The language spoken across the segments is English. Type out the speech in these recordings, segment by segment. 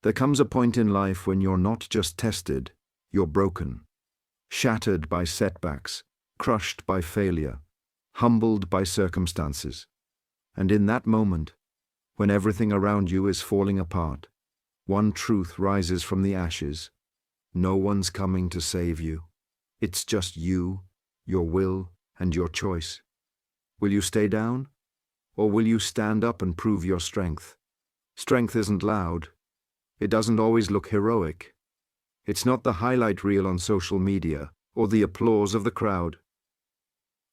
There comes a point in life when you're not just tested, you're broken. Shattered by setbacks, crushed by failure, humbled by circumstances. And in that moment, when everything around you is falling apart, one truth rises from the ashes. No one's coming to save you. It's just you, your will, and your choice. Will you stay down? Or will you stand up and prove your strength? Strength isn't loud. It doesn't always look heroic. It's not the highlight reel on social media or the applause of the crowd.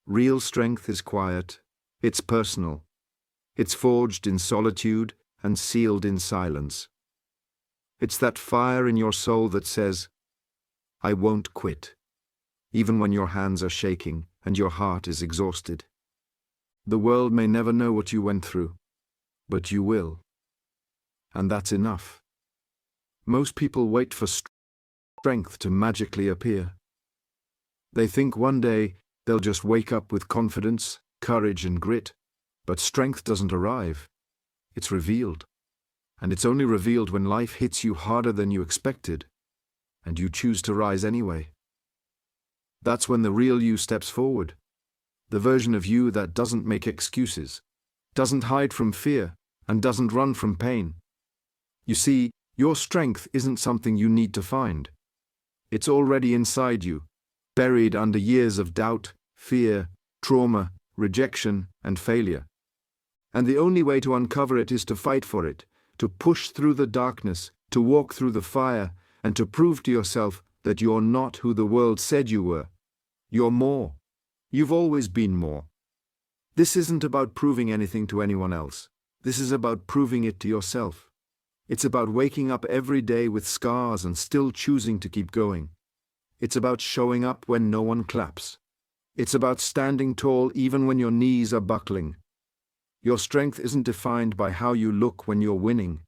Real strength is quiet. It's personal. It's forged in solitude and sealed in silence. It's that fire in your soul that says, I won't quit, even when your hands are shaking and your heart is exhausted. The world may never know what you went through, but you will. And that's enough. Most people wait for strength to magically appear. They think one day they'll just wake up with confidence, courage, and grit, but strength doesn't arrive. It's revealed. And it's only revealed when life hits you harder than you expected, and you choose to rise anyway. That's when the real you steps forward. The version of you that doesn't make excuses, doesn't hide from fear, and doesn't run from pain. You see, your strength isn't something you need to find. It's already inside you, buried under years of doubt, fear, trauma, rejection, and failure. And the only way to uncover it is to fight for it, to push through the darkness, to walk through the fire, and to prove to yourself that you're not who the world said you were. You're more. You've always been more. This isn't about proving anything to anyone else. This is about proving it to yourself. It's about waking up every day with scars and still choosing to keep going. It's about showing up when no one claps. It's about standing tall even when your knees are buckling. Your strength isn't defined by how you look when you're winning.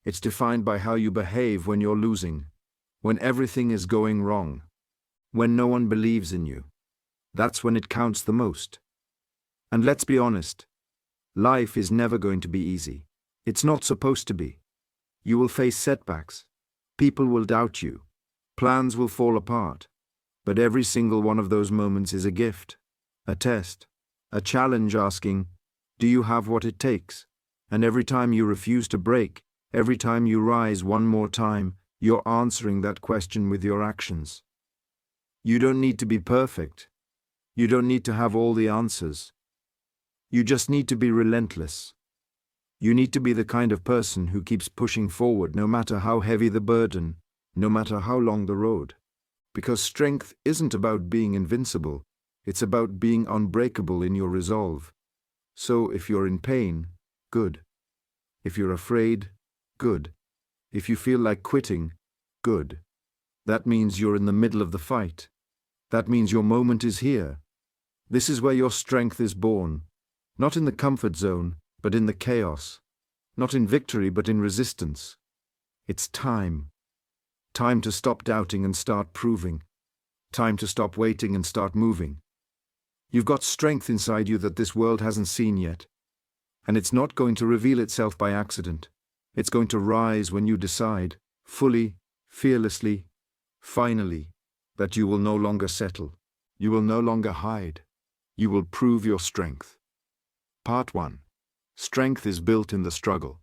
It's defined by how you behave when you're losing, when everything is going wrong, when no one believes in you. That's when it counts the most. And let's be honest, life is never going to be easy. It's not supposed to be. You will face setbacks. People will doubt you. Plans will fall apart. But every single one of those moments is a gift, a test, a challenge asking, do you have what it takes? And every time you refuse to break, every time you rise one more time, you're answering that question with your actions. You don't need to be perfect. You don't need to have all the answers. You just need to be relentless. You need to be the kind of person who keeps pushing forward no matter how heavy the burden, no matter how long the road. Because strength isn't about being invincible, it's about being unbreakable in your resolve. So if you're in pain, good. If you're afraid, good. If you feel like quitting, good. That means you're in the middle of the fight. That means your moment is here. This is where your strength is born. Not in the comfort zone, but in the chaos. Not in victory, but in resistance. It's time. Time to stop doubting and start proving. Time to stop waiting and start moving. You've got strength inside you that this world hasn't seen yet. And it's not going to reveal itself by accident. It's going to rise when you decide, fully, fearlessly, finally, that you will no longer settle. You will no longer hide. You will prove your strength. Part 1. Strength is built in the struggle.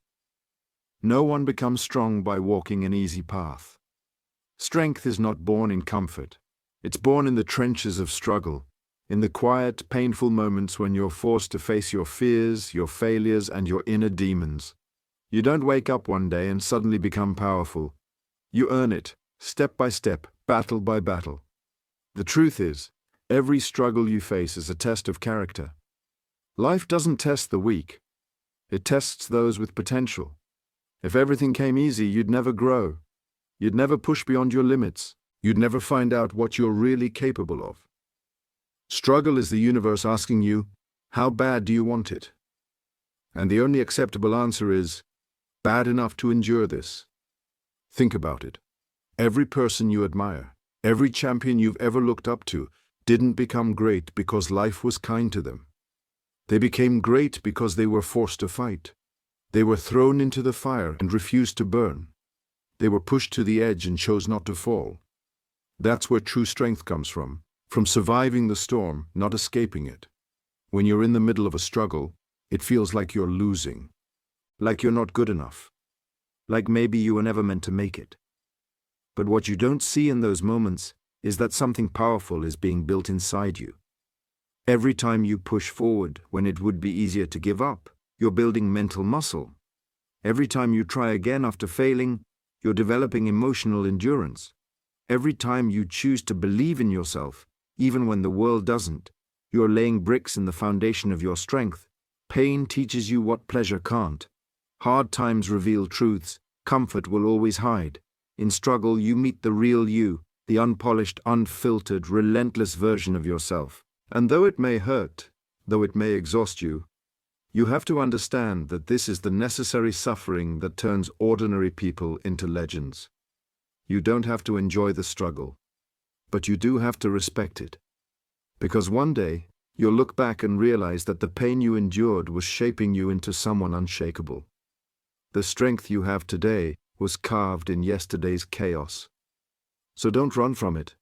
No one becomes strong by walking an easy path. Strength is not born in comfort. It's born in the trenches of struggle, in the quiet, painful moments when you're forced to face your fears, your failures, and your inner demons. You don't wake up one day and suddenly become powerful. You earn it, step by step, battle by battle. The truth is, every struggle you face is a test of character. Life doesn't test the weak. It tests those with potential. If everything came easy, you'd never grow. You'd never push beyond your limits. You'd never find out what you're really capable of. Struggle is the universe asking you, how bad do you want it? And the only acceptable answer is, bad enough to endure this. Think about it. Every person you admire, every champion you've ever looked up to, didn't become great because life was kind to them. They became great because they were forced to fight. They were thrown into the fire and refused to burn. They were pushed to the edge and chose not to fall. That's where true strength comes from surviving the storm, not escaping it. When you're in the middle of a struggle, it feels like you're losing, like you're not good enough, like maybe you were never meant to make it. But what you don't see in those moments is that something powerful is being built inside you. Every time you push forward when it would be easier to give up, you're building mental muscle. Every time you try again after failing, you're developing emotional endurance. Every time you choose to believe in yourself, even when the world doesn't, you're laying bricks in the foundation of your strength. Pain teaches you what pleasure can't. Hard times reveal truths comfort will always hide. In struggle, you meet the real you, the unpolished, unfiltered, relentless version of yourself. And though it may hurt, though it may exhaust you, you have to understand that this is the necessary suffering that turns ordinary people into legends. You don't have to enjoy the struggle, but you do have to respect it. Because one day, you'll look back and realize that the pain you endured was shaping you into someone unshakable. The strength you have today was carved in yesterday's chaos. So don't run from it.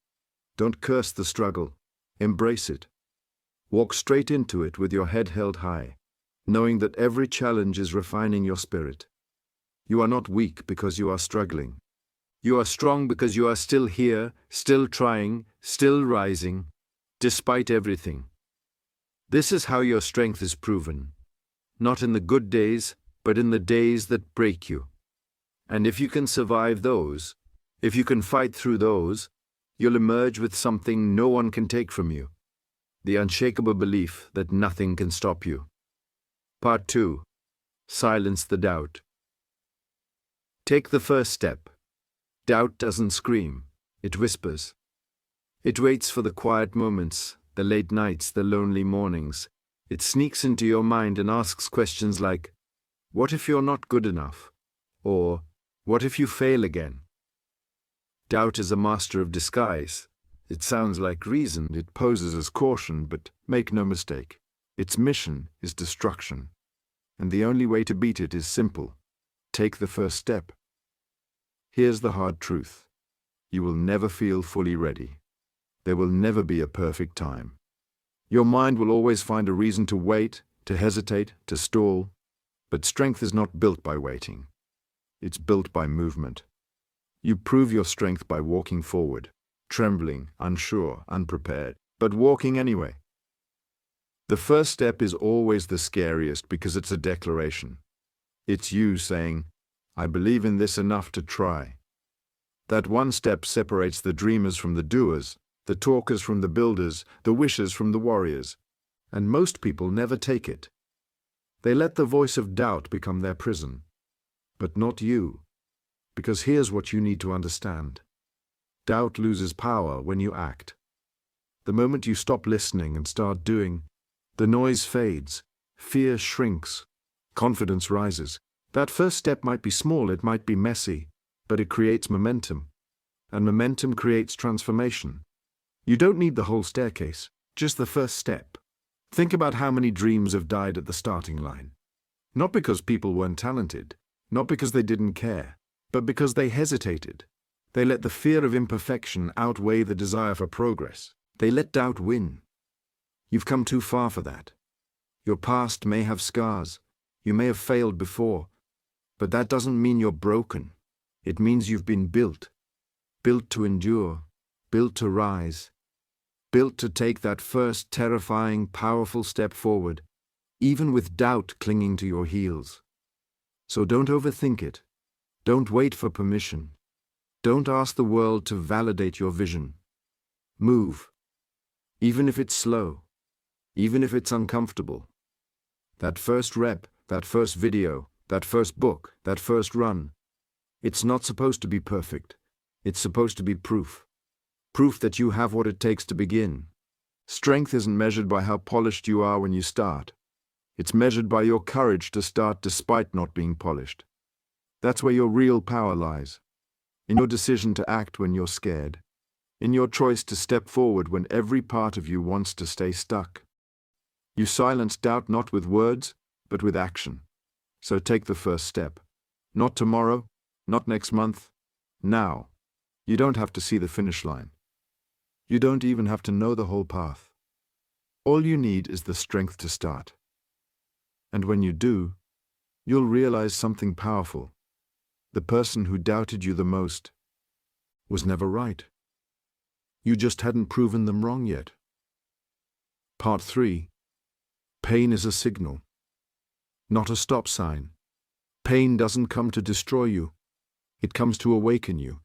Don't curse the struggle. Embrace it. Walk straight into it with your head held high, knowing that every challenge is refining your spirit. You are not weak because you are struggling. You are strong because you are still here, still trying, still rising, despite everything. This is how your strength is proven. Not in the good days, but in the days that break you. And if you can survive those, if you can fight through those, you'll emerge with something no one can take from you. The unshakable belief that nothing can stop you. Part 2. Silence the doubt. Take the first step. Doubt doesn't scream, it whispers. It waits for the quiet moments, the late nights, the lonely mornings. It sneaks into your mind and asks questions like, what if you're not good enough? Or, what if you fail again? Doubt is a master of disguise. It sounds like reason, it poses as caution, but make no mistake, its mission is destruction. And the only way to beat it is simple. Take the first step. Here's the hard truth. You will never feel fully ready. There will never be a perfect time. Your mind will always find a reason to wait, to hesitate, to stall. But strength is not built by waiting. It's built by movement. You prove your strength by walking forward, trembling, unsure, unprepared, but walking anyway. The first step is always the scariest because it's a declaration. It's you saying, I believe in this enough to try. That one step separates the dreamers from the doers, the talkers from the builders, the wishers from the warriors. And most people never take it. They let the voice of doubt become their prison. But not you. Because here's what you need to understand. Doubt loses power when you act. The moment you stop listening and start doing, the noise fades, fear shrinks, confidence rises. That first step might be small, it might be messy, but it creates momentum. And momentum creates transformation. You don't need the whole staircase, just the first step. Think about how many dreams have died at the starting line. Not because people weren't talented, not because they didn't care, but because they hesitated. They let the fear of imperfection outweigh the desire for progress. They let doubt win. You've come too far for that. Your past may have scars. You may have failed before. But that doesn't mean you're broken. It means you've been built. Built to endure. Built to rise. Built to take that first terrifying, powerful step forward, even with doubt clinging to your heels. So don't overthink it. Don't wait for permission. Don't ask the world to validate your vision. Move. Even if it's slow. Even if it's uncomfortable. That first rep, that first video, that first book, that first run. It's not supposed to be perfect. It's supposed to be proof. Proof that you have what it takes to begin. Strength isn't measured by how polished you are when you start. It's measured by your courage to start despite not being polished. That's where your real power lies. In your decision to act when you're scared. In your choice to step forward when every part of you wants to stay stuck. You silence doubt not with words, but with action. So take the first step. Not tomorrow, not next month, Now, you don't have to see the finish line. You don't even have to know the whole path. All you need is the strength to start. And when you do, you'll realize something powerful. The person who doubted you the most was never right. You just hadn't proven them wrong yet. Part 3. Pain is a signal, not a stop sign. Pain doesn't come to destroy you. It comes to awaken you.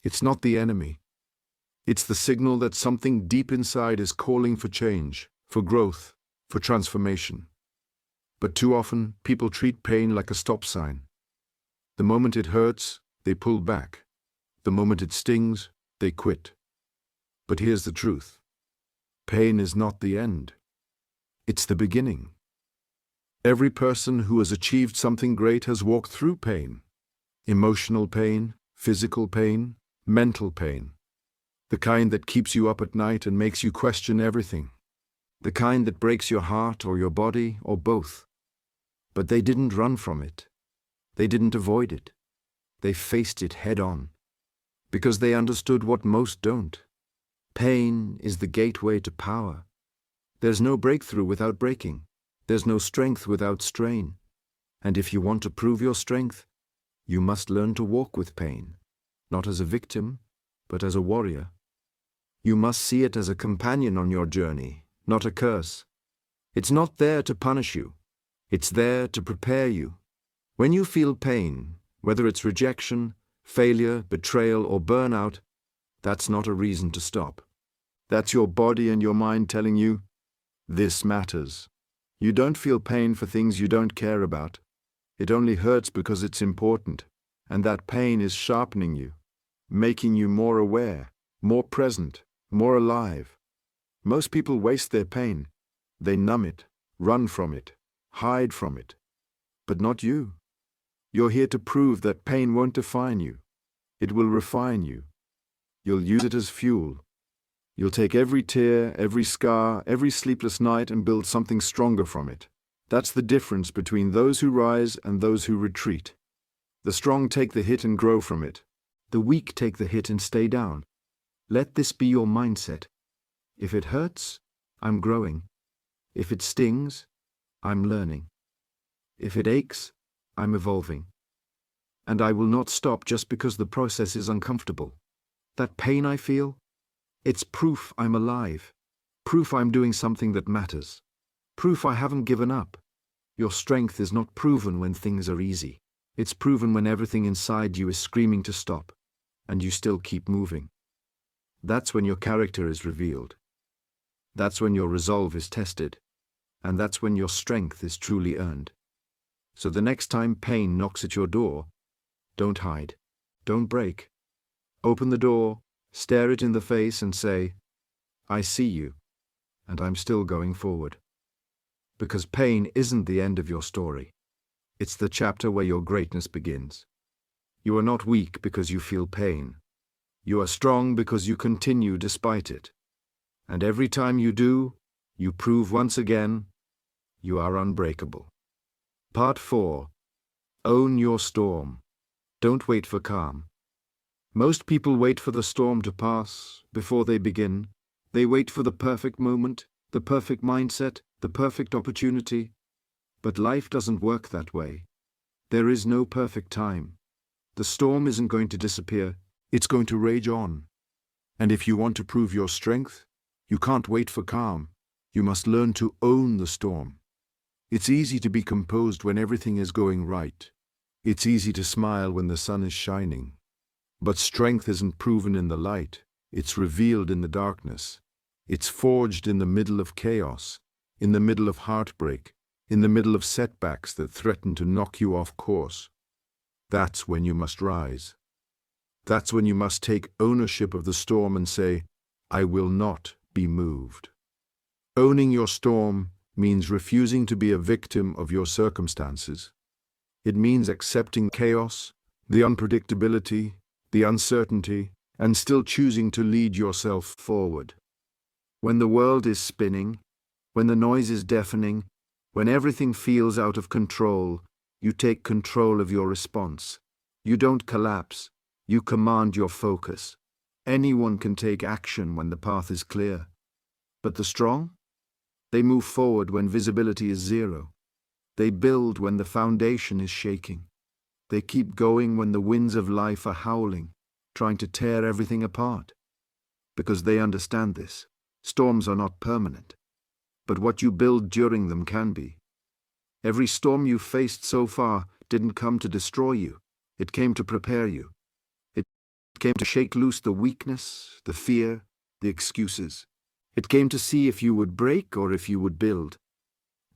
It's not the enemy. It's the signal that something deep inside is calling for change, for growth, for transformation. But too often, people treat pain like a stop sign. The moment it hurts, they pull back. The moment it stings, they quit. But here's the truth. Pain is not the end. It's the beginning. Every person who has achieved something great has walked through pain. Emotional pain, physical pain, mental pain. The kind that keeps you up at night and makes you question everything. The kind that breaks your heart or your body or both. But they didn't run from it. They didn't avoid it. They faced it head on. Because they understood what most don't. Pain is the gateway to power. There's no breakthrough without breaking. There's no strength without strain. And if you want to prove your strength, you must learn to walk with pain, not as a victim, but as a warrior. You must see it as a companion on your journey, not a curse. It's not there to punish you. It's there to prepare you. When you feel pain, whether it's rejection, failure, betrayal, or burnout, that's not a reason to stop. That's your body and your mind telling you, this matters. You don't feel pain for things you don't care about. It only hurts because it's important, and that pain is sharpening you, making you more aware, more present, more alive. Most people waste their pain. They numb it, run from it, hide from it. But not you. You're here to prove that pain won't define you. It will refine you. You'll use it as fuel. You'll take every tear, every scar, every sleepless night and build something stronger from it. That's the difference between those who rise and those who retreat. The strong take the hit and grow from it. The weak take the hit and stay down. Let this be your mindset. If it hurts, I'm growing. If it stings, I'm learning. If it aches, I'm evolving. And I will not stop just because the process is uncomfortable. That pain I feel, it's proof I'm alive. Proof I'm doing something that matters. Proof I haven't given up. Your strength is not proven when things are easy. It's proven when everything inside you is screaming to stop, and you still keep moving. That's when your character is revealed. That's when your resolve is tested. And that's when your strength is truly earned. So the next time pain knocks at your door, don't hide. Don't break. Open the door, stare it in the face and say, I see you, and I'm still going forward. Because pain isn't the end of your story. It's the chapter where your greatness begins. You are not weak because you feel pain. You are strong because you continue despite it. And every time you do, you prove once again, you are unbreakable. Part 4. Own your storm. Don't wait for calm. Most people wait for the storm to pass before they begin. They wait for the perfect moment, the perfect mindset, the perfect opportunity. But life doesn't work that way. There is no perfect time. The storm isn't going to disappear. It's going to rage on. And if you want to prove your strength, you can't wait for calm. You must learn to own the storm. It's easy to be composed when everything is going right. It's easy to smile when the sun is shining. But strength isn't proven in the light. It's revealed in the darkness. It's forged in the middle of chaos, in the middle of heartbreak, in the middle of setbacks that threaten to knock you off course. That's when you must rise. That's when you must take ownership of the storm and say, I will not be moved. Owning your storm means refusing to be a victim of your circumstances. It means accepting chaos, the unpredictability, the uncertainty, and still choosing to lead yourself forward. When the world is spinning, when the noise is deafening, when everything feels out of control, you take control of your response. You don't collapse. You command your focus. Anyone can take action when the path is clear. But the strong? They move forward when visibility is zero. They build when the foundation is shaking. They keep going when the winds of life are howling, trying to tear everything apart. Because they understand this. Storms are not permanent. But what you build during them can be. Every storm you've faced so far didn't come to destroy you. It came to prepare you. It came to shake loose the weakness, the fear, the excuses. It came to see if you would break or if you would build.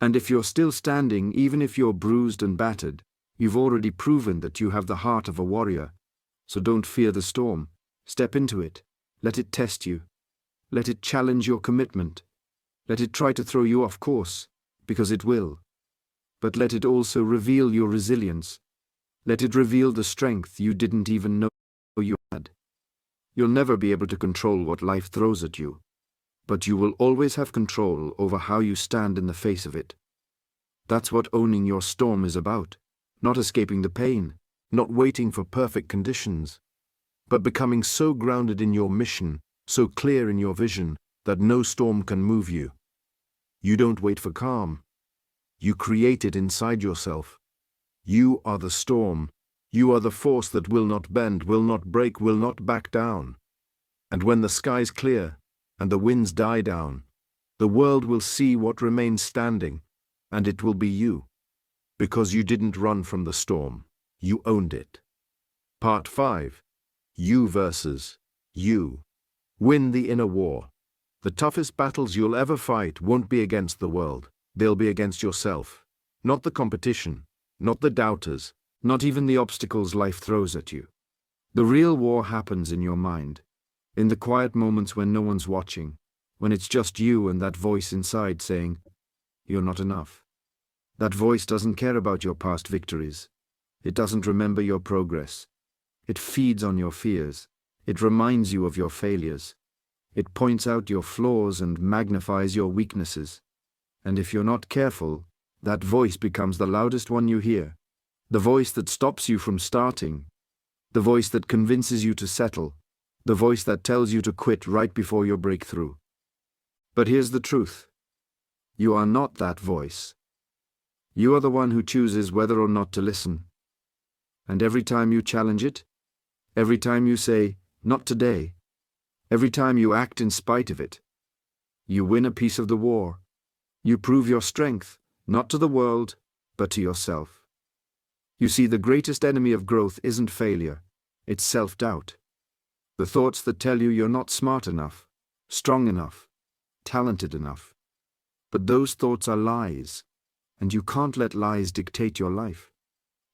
And if you're still standing, even if you're bruised and battered, you've already proven that you have the heart of a warrior. So don't fear the storm. Step into it. Let it test you. Let it challenge your commitment. Let it try to throw you off course, because it will. But let it also reveal your resilience. Let it reveal the strength you didn't even know you had. You'll never be able to control what life throws at you, but you will always have control over how you stand in the face of it. That's what owning your storm is about. Not escaping the pain, not waiting for perfect conditions, but becoming so grounded in your mission, so clear in your vision, that no storm can move you. You don't wait for calm. You create it inside yourself. You are the storm. You are the force that will not bend, will not break, will not back down. And when the skies clear and the winds die down, the world will see what remains standing, and it will be you. Because you didn't run from the storm. You owned it. Part 5. You versus you. Win the inner war. The toughest battles you'll ever fight won't be against the world. They'll be against yourself. Not the competition, not the doubters, not even the obstacles life throws at you. The real war happens in your mind, in the quiet moments when no one's watching, when it's just you and that voice inside saying, "You're not enough." That voice doesn't care about your past victories. It doesn't remember your progress. It feeds on your fears. It reminds you of your failures. It points out your flaws and magnifies your weaknesses. And if you're not careful, that voice becomes the loudest one you hear. The voice that stops you from starting. The voice that convinces you to settle. The voice that tells you to quit right before your breakthrough. But here's the truth. You are not that voice. You are the one who chooses whether or not to listen. And every time you challenge it, every time you say, "Not today," every time you act in spite of it, you win a piece of the war. You prove your strength, not to the world, but to yourself. You see, the greatest enemy of growth isn't failure, it's self-doubt. The thoughts that tell you you're not smart enough, strong enough, talented enough. But those thoughts are lies, and you can't let lies dictate your life.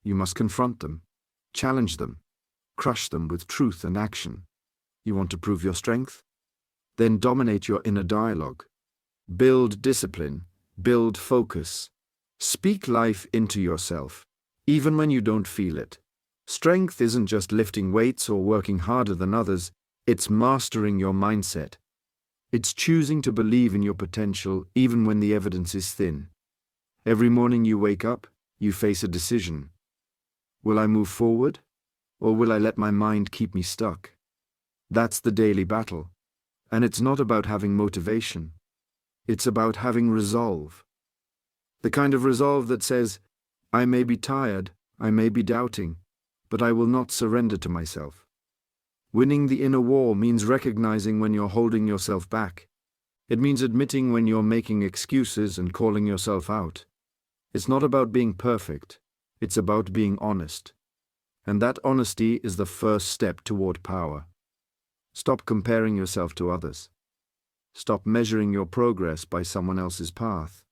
You must confront them, challenge them, crush them with truth and action. You want to prove your strength? Then dominate your inner dialogue. Build discipline, build focus. Speak life into yourself, even when you don't feel it. Strength isn't just lifting weights or working harder than others, it's mastering your mindset. It's choosing to believe in your potential even when the evidence is thin. Every morning you wake up, you face a decision. Will I move forward, or will I let my mind keep me stuck? That's the daily battle. And it's not about having motivation. It's about having resolve. The kind of resolve that says, I may be tired, I may be doubting, but I will not surrender to myself. Winning the inner war means recognizing when you're holding yourself back. It means admitting when you're making excuses and calling yourself out. It's not about being perfect. It's about being honest. And that honesty is the first step toward power. Stop comparing yourself to others. Stop measuring your progress by someone else's path.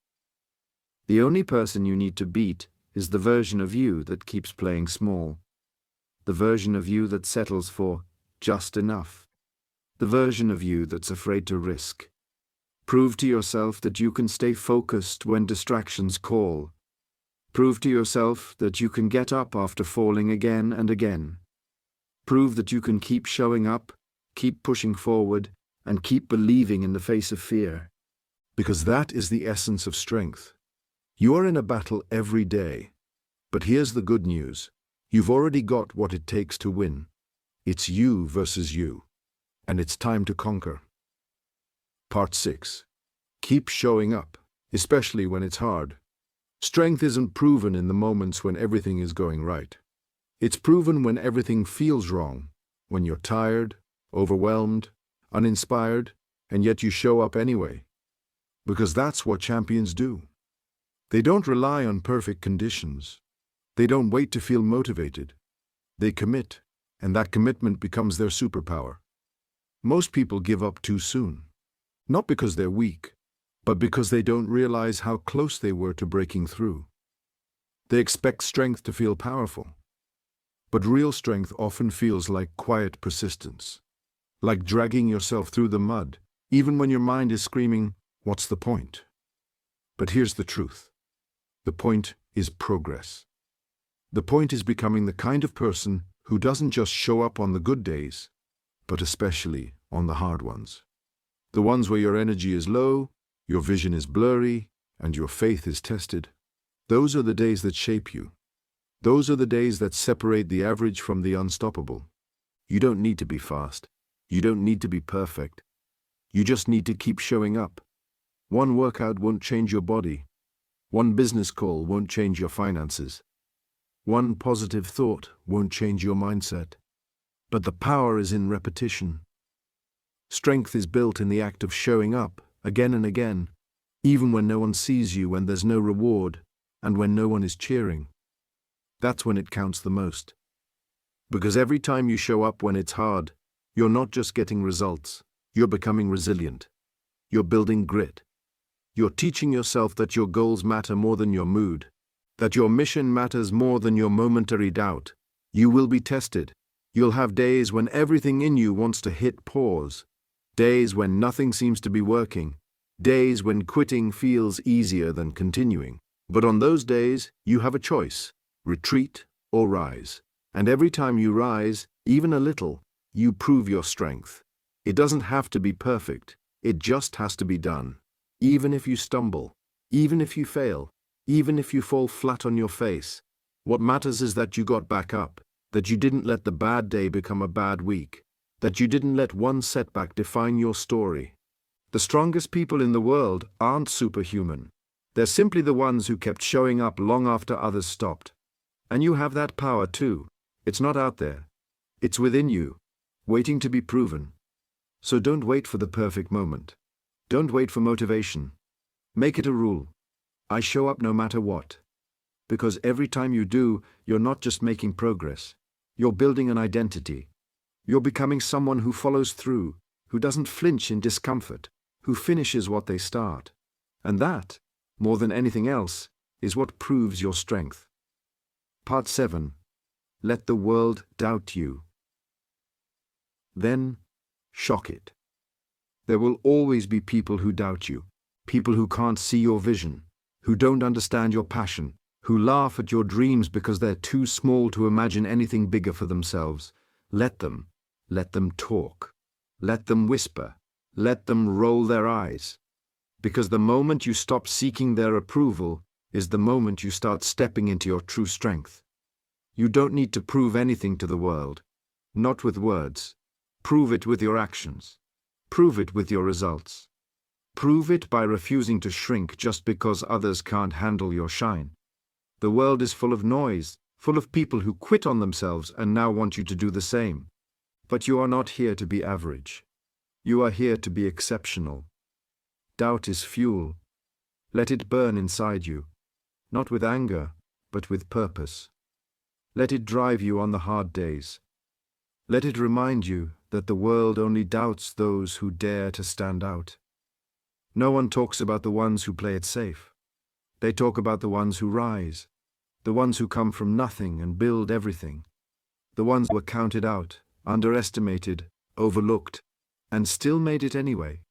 The only person you need to beat is the version of you that keeps playing small. The version of you that settles for just enough. The version of you that's afraid to risk. Prove to yourself that you can stay focused when distractions call. Prove to yourself that you can get up after falling again and again. Prove that you can keep showing up, keep pushing forward, and keep believing in the face of fear. Because that is the essence of strength. You are in a battle every day. But here's the good news. You've already got what it takes to win. It's you versus you. And it's time to conquer. Part 6. Keep showing up, especially when it's hard. Strength isn't proven in the moments when everything is going right. It's proven when everything feels wrong, when you're tired, overwhelmed, uninspired, and yet you show up anyway. Because that's what champions do. They don't rely on perfect conditions. They don't wait to feel motivated. They commit, and that commitment becomes their superpower. Most people give up too soon. Not because they're weak, but because they don't realize how close they were to breaking through. They expect strength to feel powerful. But real strength often feels like quiet persistence, like dragging yourself through the mud, even when your mind is screaming, "What's the point?" But here's the truth. The point is progress. The point is becoming the kind of person who doesn't just show up on the good days, but especially on the hard ones. The ones where your energy is low, your vision is blurry, and your faith is tested. Those are the days that shape you. Those are the days that separate the average from the unstoppable. You don't need to be fast. You don't need to be perfect. You just need to keep showing up. One workout won't change your body. One business call won't change your finances. One positive thought won't change your mindset. But the power is in repetition. Strength is built in the act of showing up, again and again, even when no one sees you, when there's no reward, and when no one is cheering. That's when it counts the most. Because every time you show up when it's hard, you're not just getting results, you're becoming resilient. You're building grit. You're teaching yourself that your goals matter more than your mood, that your mission matters more than your momentary doubt. You will be tested. You'll have days when everything in you wants to hit pause, days when nothing seems to be working, days when quitting feels easier than continuing. But on those days, you have a choice: retreat or rise. And every time you rise, even a little, you prove your strength. It doesn't have to be perfect. It just has to be done. Even if you stumble, even if you fail, even if you fall flat on your face, what matters is that you got back up, that you didn't let the bad day become a bad week, that you didn't let one setback define your story. The strongest people in the world aren't superhuman. They're simply the ones who kept showing up long after others stopped. And you have that power too. It's not out there. It's within you, waiting to be proven. So don't wait for the perfect moment. Don't wait for motivation. Make it a rule. I show up no matter what. Because every time you do, you're not just making progress. You're building an identity. You're becoming someone who follows through, who doesn't flinch in discomfort, who finishes what they start. And that, more than anything else, is what proves your strength. Part 7. Let the world doubt you. Then, shock it. There will always be people who doubt you, people who can't see your vision, who don't understand your passion, who laugh at your dreams because they're too small to imagine anything bigger for themselves. Let them talk. Let them whisper. Let them roll their eyes. Because the moment you stop seeking their approval is the moment you start stepping into your true strength. You don't need to prove anything to the world. Not with words. Prove it with your actions. Prove it with your results. Prove it by refusing to shrink just because others can't handle your shine. The world is full of noise, full of people who quit on themselves and now want you to do the same. But you are not here to be average. You are here to be exceptional. Doubt is fuel. Let it burn inside you, not with anger, but with purpose. Let it drive you on the hard days. Let it remind you that the world only doubts those who dare to stand out. No one talks about the ones who play it safe. They talk about the ones who rise, the ones who come from nothing and build everything, the ones who were counted out, underestimated, overlooked, and still made it anyway.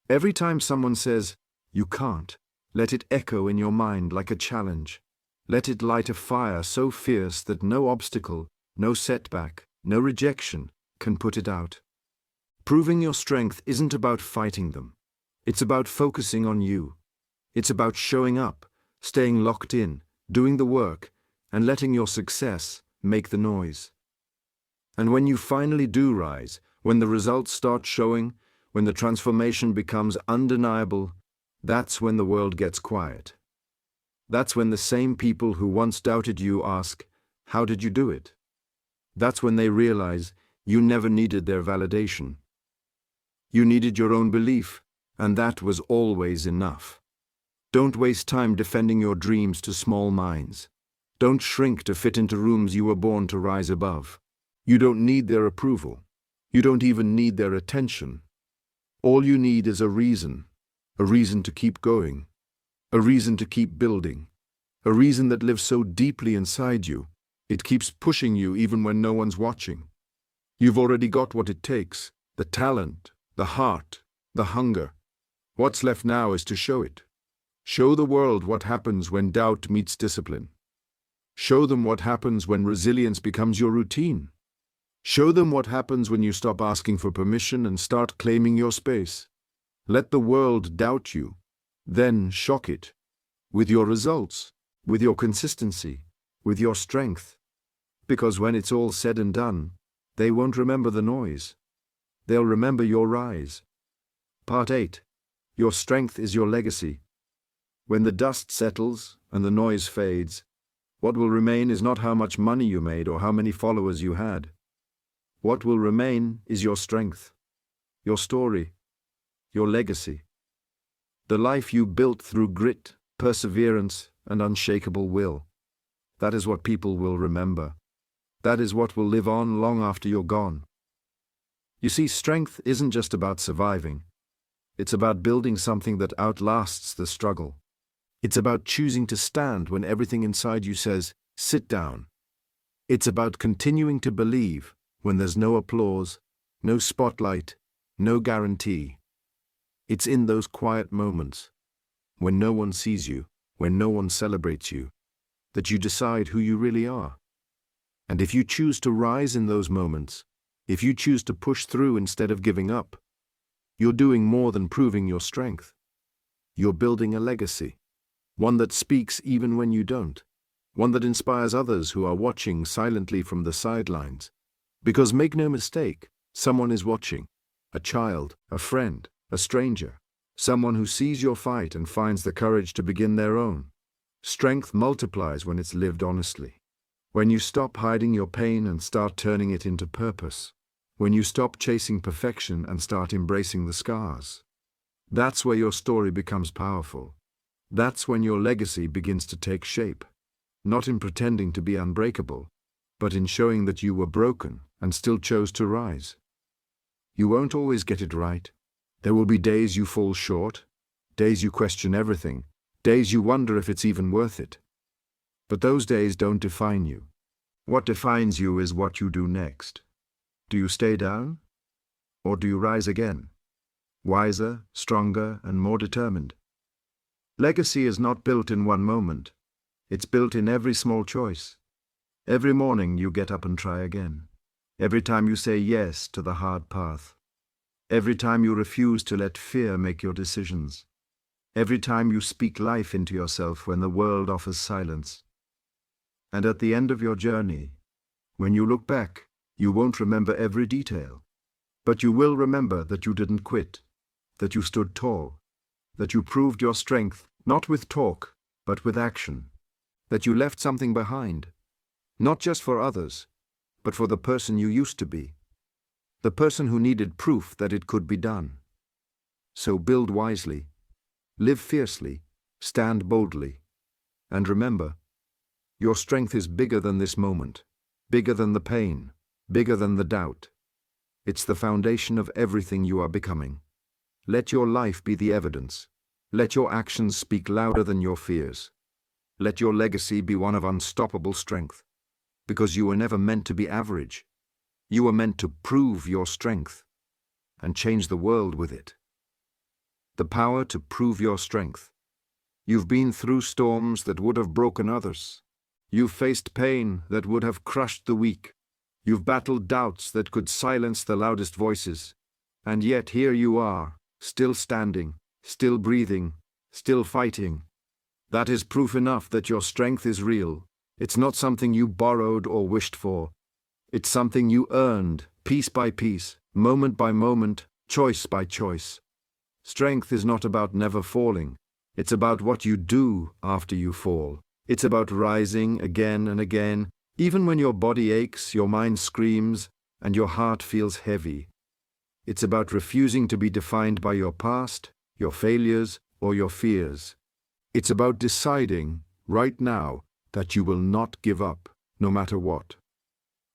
Every time someone says, "You can't," let it echo in your mind like a challenge. Let it light a fire so fierce that no obstacle, no setback, no rejection can put it out. Proving your strength isn't about fighting them. It's about focusing on you. It's about showing up, staying locked in, doing the work, and letting your success make the noise. And when you finally do rise, when the results start showing, when the transformation becomes undeniable, that's when the world gets quiet. That's when the same people who once doubted you ask, "How did you do it?" That's when they realize you never needed their validation. You needed your own belief, and that was always enough. Don't waste time defending your dreams to small minds. Don't shrink to fit into rooms you were born to rise above. You don't need their approval. You don't even need their attention. All you need is a reason to keep going, a reason to keep building, a reason that lives so deeply inside you, it keeps pushing you even when no one's watching. You've already got what it takes, the talent, the heart, the hunger. What's left now is to show it. Show the world what happens when doubt meets discipline. Show them what happens when resilience becomes your routine. Show them what happens when you stop asking for permission and start claiming your space. Let the world doubt you, then shock it. With your results, with your consistency, with your strength. Because when it's all said and done, they won't remember the noise. They'll remember your rise. Part 8. Your strength is your legacy. When the dust settles and the noise fades, what will remain is not how much money you made or how many followers you had. What will remain is your strength, your story, your legacy. The life you built through grit, perseverance, and unshakable will. That is what people will remember. That is what will live on long after you're gone. You see, strength isn't just about surviving. It's about building something that outlasts the struggle. It's about choosing to stand when everything inside you says, "Sit down." It's about continuing to believe when there's no applause, no spotlight, no guarantee. It's in those quiet moments, when no one sees you, when no one celebrates you, that you decide who you really are. And if you choose to rise in those moments, if you choose to push through instead of giving up, you're doing more than proving your strength. You're building a legacy, one that speaks even when you don't, one that inspires others who are watching silently from the sidelines. Because make no mistake, someone is watching, a child, a friend, a stranger, someone who sees your fight and finds the courage to begin their own. Strength multiplies when it's lived honestly. When you stop hiding your pain and start turning it into purpose. When you stop chasing perfection and start embracing the scars. That's where your story becomes powerful. That's when your legacy begins to take shape. Not in pretending to be unbreakable, but in showing that you were broken and still chose to rise. You won't always get it right. There will be days you fall short, days you question everything, days you wonder if it's even worth it. But those days don't define you. What defines you is what you do next. Do you stay down? Or do you rise again? Wiser, stronger, and more determined. Legacy is not built in one moment. It's built in every small choice. Every morning you get up and try again. Every time you say yes to the hard path. Every time you refuse to let fear make your decisions. Every time you speak life into yourself when the world offers silence. And at the end of your journey, when you look back, you won't remember every detail. But you will remember that you didn't quit, that you stood tall, that you proved your strength, not with talk, but with action, that you left something behind, not just for others, but for the person you used to be, the person who needed proof that it could be done. So build wisely, live fiercely, stand boldly, and remember, your strength is bigger than this moment, bigger than the pain, bigger than the doubt. It's the foundation of everything you are becoming. Let your life be the evidence. Let your actions speak louder than your fears. Let your legacy be one of unstoppable strength. Because you were never meant to be average. You were meant to prove your strength and change the world with it. The power to prove your strength. You've been through storms that would have broken others. You've faced pain that would have crushed the weak. You've battled doubts that could silence the loudest voices. And yet here you are, still standing, still breathing, still fighting. That is proof enough that your strength is real. It's not something you borrowed or wished for. It's something you earned, piece by piece, moment by moment, choice by choice. Strength is not about never falling. It's about what you do after you fall. It's about rising again and again, even when your body aches, your mind screams, and your heart feels heavy. It's about refusing to be defined by your past, your failures, or your fears. It's about deciding, right now, that you will not give up, no matter what.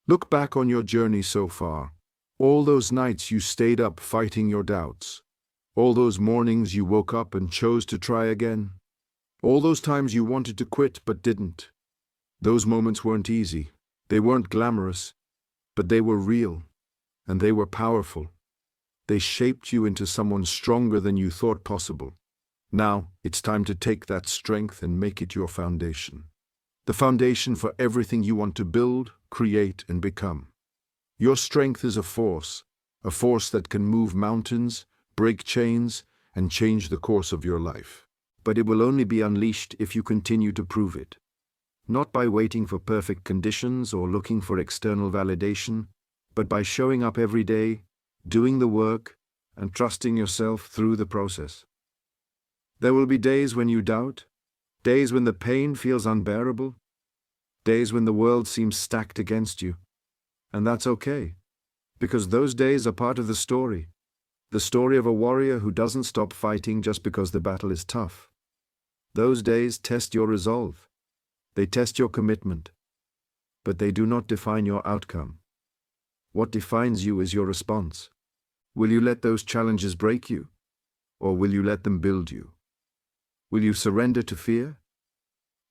Look back on your journey so far. All those nights you stayed up fighting your doubts. All those mornings you woke up and chose to try again. All those times you wanted to quit but didn't. Those moments weren't easy. They weren't glamorous, but they were real, and they were powerful. They shaped you into someone stronger than you thought possible. Now, it's time to take that strength and make it your foundation. The foundation for everything you want to build, create, and become. Your strength is a force that can move mountains, break chains, and change the course of your life. But it will only be unleashed if you continue to prove it. Not by waiting for perfect conditions or looking for external validation, but by showing up every day, doing the work, and trusting yourself through the process. There will be days when you doubt, days when the pain feels unbearable, days when the world seems stacked against you. And that's okay, because those days are part of the story of a warrior who doesn't stop fighting just because the battle is tough. Those days test your resolve. They test your commitment. But they do not define your outcome. What defines you is your response. Will you let those challenges break you? Or will you let them build you? Will you surrender to fear?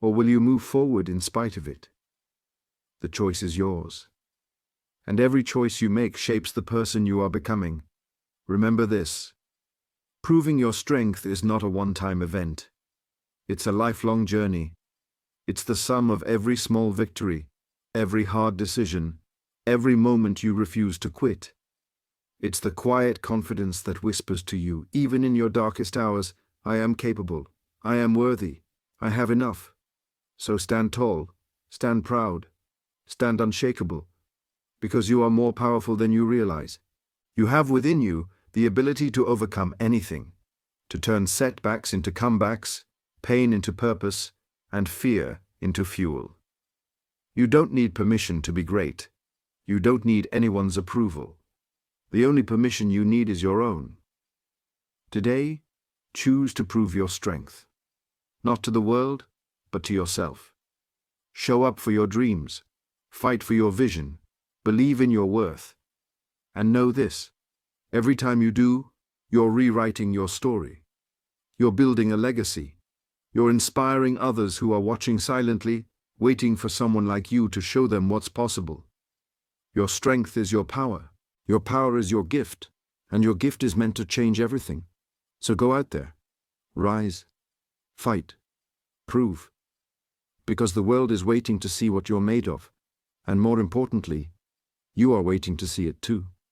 Or will you move forward in spite of it? The choice is yours. And every choice you make shapes the person you are becoming. Remember this. Proving your strength is not a one-time event. It's a lifelong journey. It's the sum of every small victory, every hard decision, every moment you refuse to quit. It's the quiet confidence that whispers to you, even in your darkest hours, I am capable, I am worthy, I have enough. So stand tall, stand proud, stand unshakable, because you are more powerful than you realize. You have within you the ability to overcome anything, to turn setbacks into comebacks, pain into purpose, and fear into fuel. You don't need permission to be great. You don't need anyone's approval. The only permission you need is your own. Today, choose to prove your strength. Not to the world, but to yourself. Show up for your dreams. Fight for your vision. Believe in your worth. And know this. Every time you do, you're rewriting your story. You're building a legacy. You're inspiring others who are watching silently, waiting for someone like you to show them what's possible. Your strength is your power. Your power is your gift, and your gift is meant to change everything. So go out there. Rise. Fight. Prove. Because the world is waiting to see what you're made of, and more importantly, you are waiting to see it too.